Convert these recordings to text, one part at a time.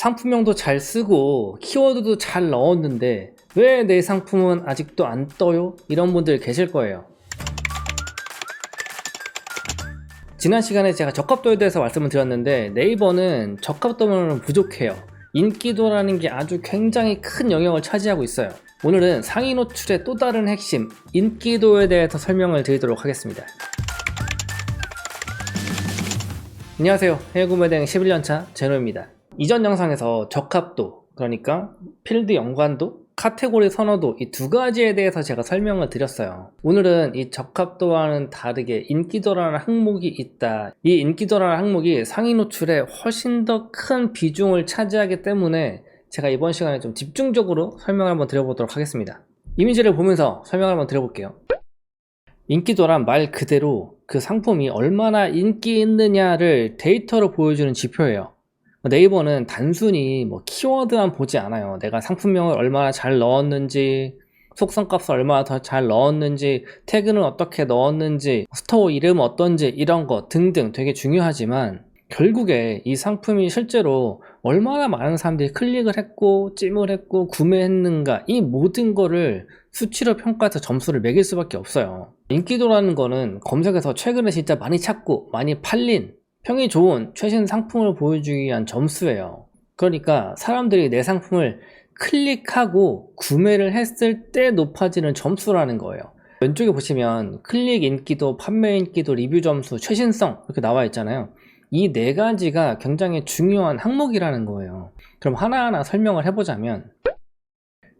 상품명도 잘 쓰고 키워드도 잘 넣었는데 왜 내 상품은 아직도 안 떠요? 이런 분들 계실 거예요. 지난 시간에 제가 적합도에 대해서 말씀을 드렸는데 네이버는 적합도만으로는 부족해요. 인기도라는 게 아주 굉장히 큰 영역을 차지하고 있어요. 오늘은 상위 노출의 또 다른 핵심, 인기도에 대해서 설명을 드리도록 하겠습니다. 안녕하세요. 해외구매대행 11년차 제노입니다. 이전 영상에서 적합도, 그러니까 필드 연관도, 카테고리 선호도, 이 두 가지에 대해서 제가 설명을 드렸어요. 오늘은 이 적합도와는 다르게 인기도라는 항목이 있다. 이 인기도라는 항목이 상위 노출에 훨씬 더 큰 비중을 차지하기 때문에 제가 이번 시간에 좀 집중적으로 설명을 한번 드려보도록 하겠습니다. 이미지를 보면서 설명을 한번 드려볼게요. 인기도란 말 그대로 그 상품이 얼마나 인기 있느냐를 데이터로 보여주는 지표예요. 네이버는 단순히 키워드만 보지 않아요. 내가 상품명을 얼마나 잘 넣었는지, 속성값을 얼마나 더 잘 넣었는지, 태그는 어떻게 넣었는지, 스토어 이름 어떤지 이런 거 등등 되게 중요하지만 결국에 이 상품이 실제로 얼마나 많은 사람들이 클릭을 했고 찜을 했고 구매했는가, 이 모든 거를 수치로 평가해서 점수를 매길 수밖에 없어요. 인기도라는 거는 검색에서 최근에 진짜 많이 찾고 많이 팔린 평이 좋은 최신 상품을 보여주기 위한 점수예요. 그러니까 사람들이 내 상품을 클릭하고 구매를 했을 때 높아지는 점수라는 거예요. 왼쪽에 보시면 클릭 인기도, 판매 인기도, 리뷰 점수, 최신성 이렇게 나와 있잖아요. 이 네 가지가 굉장히 중요한 항목이라는 거예요. 그럼 하나하나 설명을 해보자면,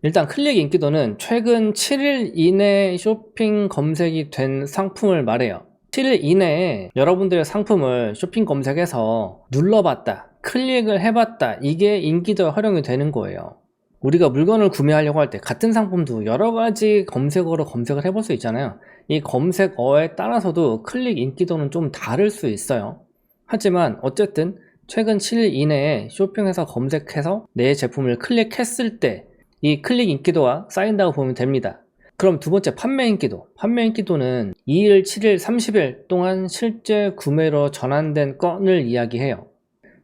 일단 클릭 인기도는 최근 7일 이내 쇼핑 검색이 된 상품을 말해요. 7일 이내에 여러분들의 상품을 쇼핑 검색해서 눌러봤다, 클릭을 해봤다, 이게 인기도에 활용이 되는 거예요. 우리가 물건을 구매하려고 할 때 같은 상품도 여러가지 검색어로 검색을 해볼 수 있잖아요. 이 검색어에 따라서도 클릭 인기도는 좀 다를 수 있어요. 하지만 어쨌든 최근 7일 이내에 쇼핑해서 검색해서 내 제품을 클릭했을 때 이 클릭 인기도가 쌓인다고 보면 됩니다. 그럼 두 번째, 판매 인기도. 판매 인기도는 2일, 7일, 30일 동안 실제 구매로 전환된 건을 이야기해요.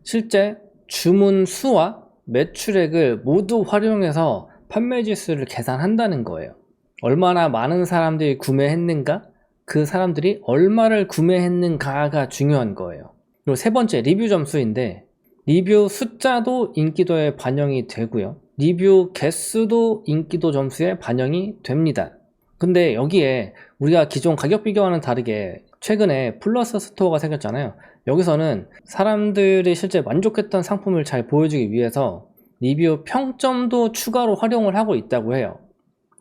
실제 주문 수와 매출액을 모두 활용해서 판매 지수를 계산한다는 거예요. 얼마나 많은 사람들이 구매했는가, 그 사람들이 얼마를 구매했는가가 중요한 거예요. 그리고 세 번째, 리뷰 점수인데, 리뷰 숫자도 인기도에 반영이 되고요. 리뷰 개수도 인기도 점수에 반영이 됩니다. 근데 여기에 우리가 기존 가격 비교와는 다르게 최근에 플러스 스토어가 생겼잖아요. 여기서는 사람들이 실제 만족했던 상품을 잘 보여주기 위해서 리뷰 평점도 추가로 활용을 하고 있다고 해요.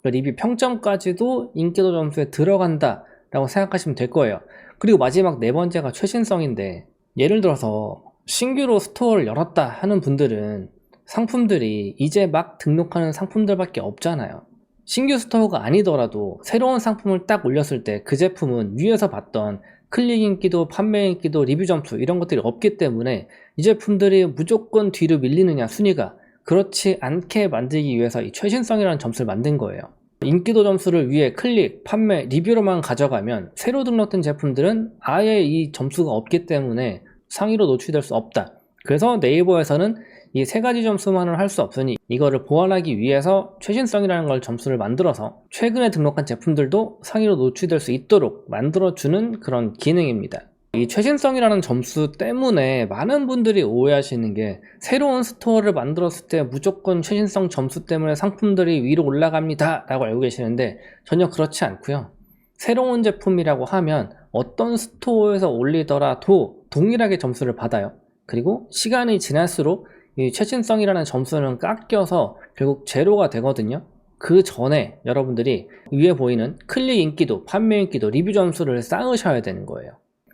리뷰 평점까지도 인기도 점수에 들어간다 라고 생각하시면 될 거예요. 그리고 마지막 네 번째가 최신성인데, 예를 들어서 신규로 스토어를 열었다 하는 분들은 상품들이 이제 막 등록하는 상품들밖에 없잖아요. 신규 스토어가 아니더라도 새로운 상품을 딱 올렸을 때 그 제품은 위에서 봤던 클릭 인기도, 판매 인기도, 리뷰 점수 이런 것들이 없기 때문에 이 제품들이 무조건 뒤로 밀리느냐, 순위가 그렇지 않게 만들기 위해서 이 최신성이라는 점수를 만든 거예요. 인기도 점수를 위에 클릭, 판매, 리뷰로만 가져가면 새로 등록된 제품들은 아예 이 점수가 없기 때문에 상위로 노출될 수 없다. 그래서 네이버에서는 이 세 가지 점수만을 할 수 없으니 이거를 보완하기 위해서 최신성이라는 걸 점수를 만들어서 최근에 등록한 제품들도 상위로 노출될 수 있도록 만들어주는 그런 기능입니다. 이 최신성이라는 점수 때문에 많은 분들이 오해하시는 게, 새로운 스토어를 만들었을 때 무조건 최신성 점수 때문에 상품들이 위로 올라갑니다 라고 알고 계시는데 전혀 그렇지 않고요. 새로운 제품이라고 하면 어떤 스토어에서 올리더라도 동일하게 점수를 받아요. 그리고 시간이 지날수록 이 최신성이라는 점수는 깎여서 결국 제로가 되거든요. 그 전에 여러분들이 위에 보이는 클릭 인기도, 판매 인기도, 리뷰 점수를 쌓으셔야 되는 거예요.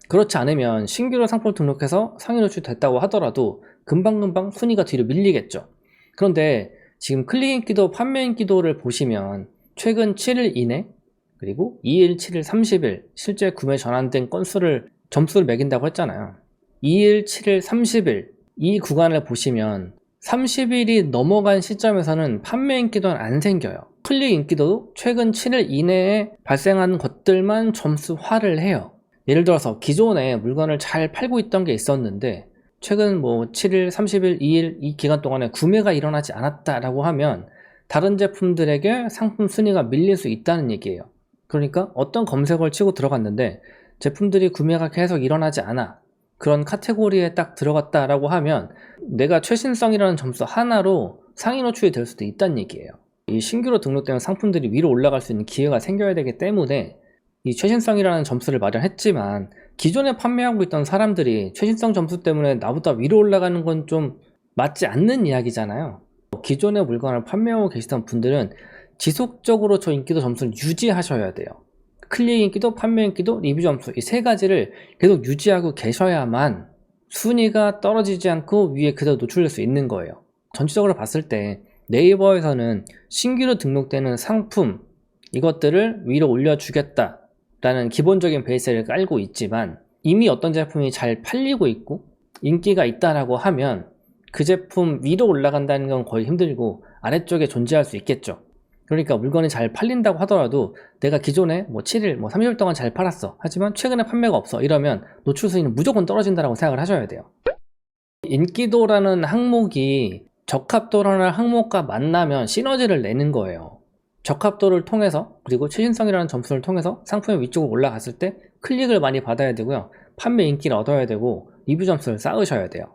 그렇지 않으면 신규로 상품을 등록해서 상위 노출됐다고 하더라도 금방금방 순위가 뒤로 밀리겠죠. 그런데 지금 클릭 인기도, 판매 인기도를 보시면 최근 7일 이내, 그리고 2일, 7일, 30일 실제 구매 전환된 건수를 점수를 매긴다고 했잖아요. 2일, 7일, 30일 이 구간을 보시면 30일이 넘어간 시점에서는 판매 인기도는 안 생겨요. 클릭 인기도도 최근 7일 이내에 발생한 것들만 점수화를 해요. 예를 들어서 기존에 물건을 잘 팔고 있던 게 있었는데 최근 뭐 7일, 30일, 2일 이 기간 동안에 구매가 일어나지 않았다라고 하면 다른 제품들에게 상품 순위가 밀릴 수 있다는 얘기예요. 그러니까 어떤 검색어를 치고 들어갔는데 제품들이 구매가 계속 일어나지 않아, 그런 카테고리에 딱 들어갔다라고 하면 내가 최신성이라는 점수 하나로 상위 노출이 될 수도 있다는 얘기예요. 이 신규로 등록되는 상품들이 위로 올라갈 수 있는 기회가 생겨야 되기 때문에 이 최신성이라는 점수를 마련했지만 기존에 판매하고 있던 사람들이 최신성 점수 때문에 나보다 위로 올라가는 건 좀 맞지 않는 이야기잖아요. 기존의 물건을 판매하고 계시던 분들은 지속적으로 저 인기도 점수를 유지하셔야 돼요. 클릭 인기도, 판매 인기도, 리뷰 점수, 이 세 가지를 계속 유지하고 계셔야만 순위가 떨어지지 않고 위에 그대로 노출될 수 있는 거예요. 전체적으로 봤을 때 네이버에서는 신규로 등록되는 상품, 이것들을 위로 올려주겠다 라는 기본적인 베이스를 깔고 있지만 이미 어떤 제품이 잘 팔리고 있고 인기가 있다라고 하면 그 제품 위로 올라간다는 건 거의 힘들고 아래쪽에 존재할 수 있겠죠. 그러니까 물건이 잘 팔린다고 하더라도 내가 기존에 뭐 7일, 뭐 30일 동안 잘 팔았어. 하지만 최근에 판매가 없어. 이러면 노출 수위는 무조건 떨어진다고 생각을 하셔야 돼요. 인기도라는 항목이 적합도라는 항목과 만나면 시너지를 내는 거예요. 적합도를 통해서, 그리고 최신성이라는 점수를 통해서 상품이 위쪽으로 올라갔을 때 클릭을 많이 받아야 되고요. 판매 인기를 얻어야 되고 리뷰 점수를 쌓으셔야 돼요.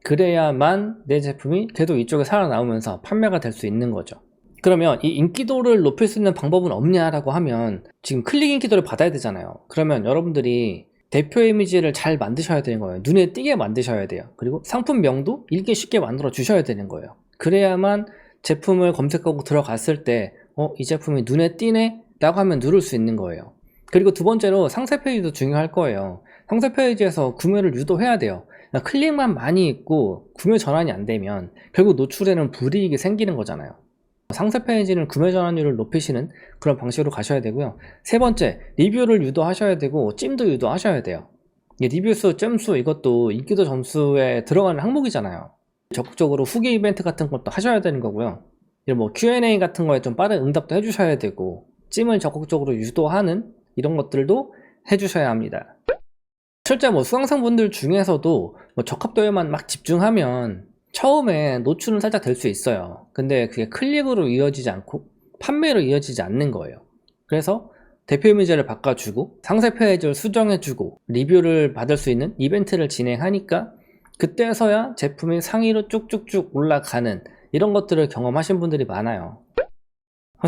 그래야만 내 제품이 계속 이쪽에 살아나오면서 판매가 될 수 있는 거죠. 그러면 이 인기도를 높일 수 있는 방법은 없냐라고 하면 지금 클릭 인기도를 받아야 되잖아요. 그러면 여러분들이 대표 이미지를 잘 만드셔야 되는 거예요. 눈에 띄게 만드셔야 돼요. 그리고 상품명도 읽기 쉽게 만들어 주셔야 되는 거예요. 그래야만 제품을 검색하고 들어갔을 때 이 제품이 눈에 띄네? 라고 하면 누를 수 있는 거예요. 그리고 두 번째로 상세 페이지도 중요할 거예요. 상세 페이지에서 구매를 유도해야 돼요. 클릭만 많이 있고 구매 전환이 안 되면 결국 노출에는 불이익이 생기는 거잖아요. 상세 페이지는 구매 전환율을 높이시는 그런 방식으로 가셔야 되고요. 세 번째, 리뷰를 유도하셔야 되고 찜도 유도하셔야 돼요. 리뷰수, 찜수 이것도 인기도 점수에 들어가는 항목이잖아요. 적극적으로 후기 이벤트 같은 것도 하셔야 되는 거고요. 뭐 Q&A 같은 거에 좀 빠른 응답도 해주셔야 되고 찜을 적극적으로 유도하는 이런 것들도 해주셔야 합니다. 실제 뭐 수강생분들 중에서도 뭐 적합도에만 막 집중하면 처음에 노출은 살짝 될 수 있어요. 근데 그게 클릭으로 이어지지 않고 판매로 이어지지 않는 거예요. 그래서 대표 이미지를 바꿔주고 상세 페이지를 수정해주고 리뷰를 받을 수 있는 이벤트를 진행하니까 그때서야 제품이 상위로 쭉쭉쭉 올라가는 이런 것들을 경험하신 분들이 많아요.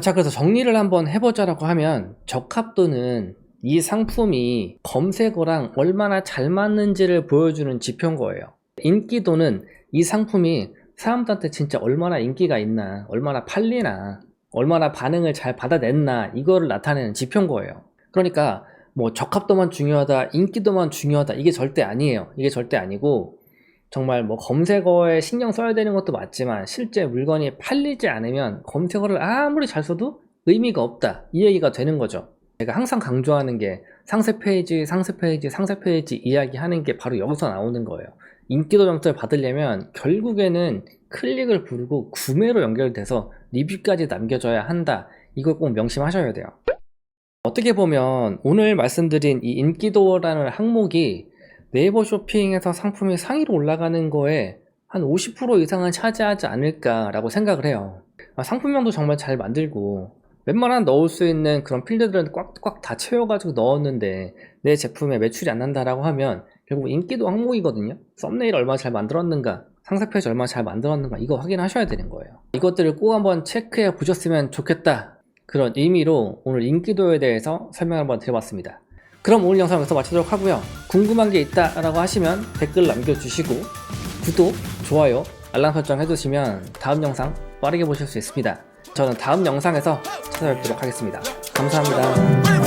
자, 그래서 정리를 한번 해보자라고 하면 적합도는 이 상품이 검색어랑 얼마나 잘 맞는지를 보여주는 지표인 거예요. 인기도는 이 상품이 사람들한테 진짜 얼마나 인기가 있나, 얼마나 팔리나, 얼마나 반응을 잘 받아냈나, 이거를 나타내는 지표인 거예요. 그러니까 뭐 적합도만 중요하다, 인기도만 중요하다, 이게 절대 아니에요. 이게 절대 아니고 정말 뭐 검색어에 신경 써야 되는 것도 맞지만 실제 물건이 팔리지 않으면 검색어를 아무리 잘 써도 의미가 없다, 이 얘기가 되는 거죠. 제가 항상 강조하는 게 상세 페이지, 상세 페이지, 상세 페이지 이야기하는 게 바로 여기서 나오는 거예요. 인기도 점수를 받으려면 결국에는 클릭을 부르고 구매로 연결돼서 리뷰까지 남겨줘야 한다. 이걸 꼭 명심하셔야 돼요. 어떻게 보면 오늘 말씀드린 이 인기도라는 항목이 네이버 쇼핑에서 상품이 상위로 올라가는 거에 한 50% 이상은 차지하지 않을까라고 생각을 해요. 상품명도 정말 잘 만들고 웬만한 넣을 수 있는 그런 필드들은 꽉꽉 다 채워가지고 넣었는데 내 제품에 매출이 안 난다라고 하면 결국 인기도 항목이거든요. 썸네일 얼마나 잘 만들었는가, 상세 페이지 얼마나 잘 만들었는가, 이거 확인하셔야 되는 거예요. 이것들을 꼭 한번 체크해 보셨으면 좋겠다, 그런 의미로 오늘 인기도에 대해서 설명을 한번 드려봤습니다. 그럼 오늘 영상 여기서 마치도록 하고요. 궁금한 게 있다라고 하시면 댓글 남겨주시고 구독, 좋아요, 알람 설정 해두시면 다음 영상 빠르게 보실 수 있습니다. 저는 다음 영상에서 찾아뵙도록 하겠습니다. 감사합니다.